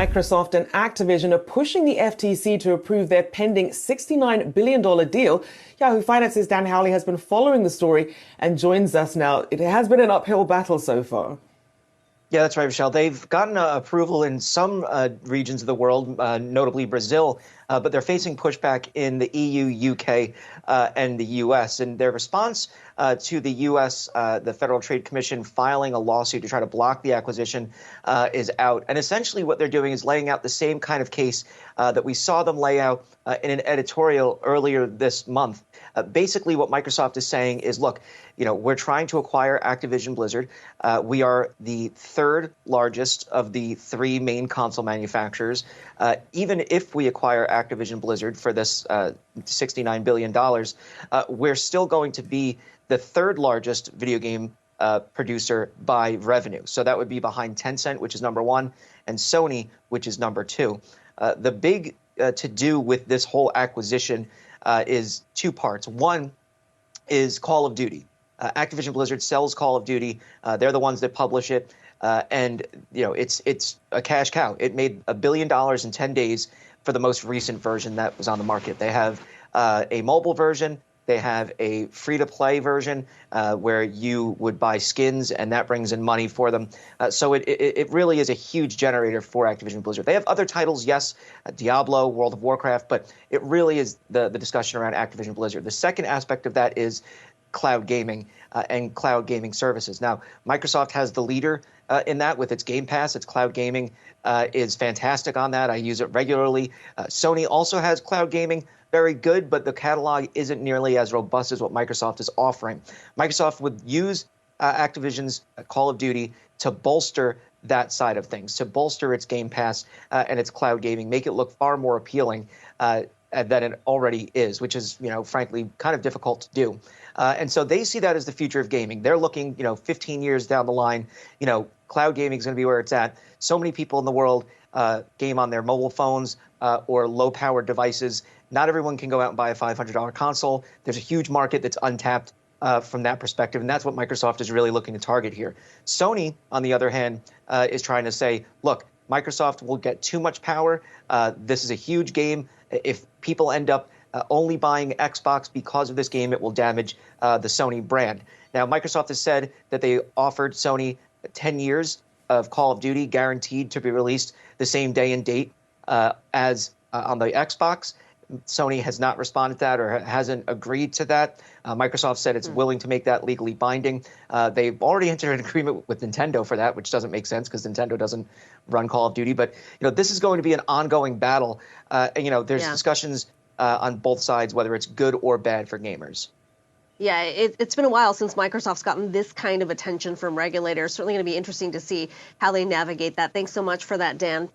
Microsoft and Activision are pushing the FTC to approve their pending $69 billion deal. Yahoo Finance's Dan Howley has been following the story and joins us now. It has been an uphill battle so far. Yeah, that's right, Michelle. They've gotten approval in some regions of the world, notably Brazil, but they're facing pushback in the EU, UK, and the US. And their response to the US, the Federal Trade Commission, filing a lawsuit to try to block the acquisition is out. And essentially what they're doing is laying out the same kind of case that we saw them lay out in an editorial earlier this month. Basically, what Microsoft is saying is, look, we're trying to acquire Activision Blizzard. We are the third largest of the three main console manufacturers. Even if we acquire Activision Blizzard for this $69 billion, we're still going to be the third largest video game producer by revenue. So that would be behind Tencent, which is number one, and Sony, which is number two. The big to-do with this whole acquisition is two parts. One is Call of Duty. Activision Blizzard sells Call of Duty. They're the ones that publish it. And it's a cash cow. It made $1 billion in 10 days for the most recent version that was on the market. They have a mobile version. They have a free-to-play version where you would buy skins, and that brings in money for them. So it really is a huge generator for Activision Blizzard. They have other titles, yes, Diablo, World of Warcraft, but it really is the discussion around Activision Blizzard. The second aspect of that is cloud gaming and cloud gaming services. Now, Microsoft has the leader in that with its Game Pass. Its cloud gaming is fantastic on that. I use it regularly. Sony also has cloud gaming. Very good, but the catalog isn't nearly as robust as what Microsoft is offering. Microsoft would use Activision's Call of Duty to bolster that side of things, to bolster its Game Pass and its cloud gaming, make it look far more appealing than it already is, which is, frankly, kind of difficult to do. And so they see that as the future of gaming. They're looking, 15 years down the line, cloud gaming is going to be where it's at. So many people in the world game on their mobile phones or low-powered devices. Not everyone can go out and buy a $500 console. There's a huge market that's untapped from that perspective, and that's what Microsoft is really looking to target here. Sony, on the other hand, is trying to say, look, Microsoft will get too much power. This is a huge game. If people end up only buying Xbox because of this game, it will damage the Sony brand. Now, Microsoft has said that they offered Sony 10 years of Call of Duty guaranteed to be released the same day and date as on the Xbox. Sony has not responded to that or hasn't agreed to that. Microsoft said it's willing to make that legally binding. They've already entered an agreement with Nintendo for that, which doesn't make sense because Nintendo doesn't run Call of Duty. But this is going to be an ongoing battle. There's discussions on both sides whether it's good or bad for gamers. Yeah, it's been a while since Microsoft's gotten this kind of attention from regulators. Certainly going to be interesting to see how they navigate that. Thanks so much for that, Dan.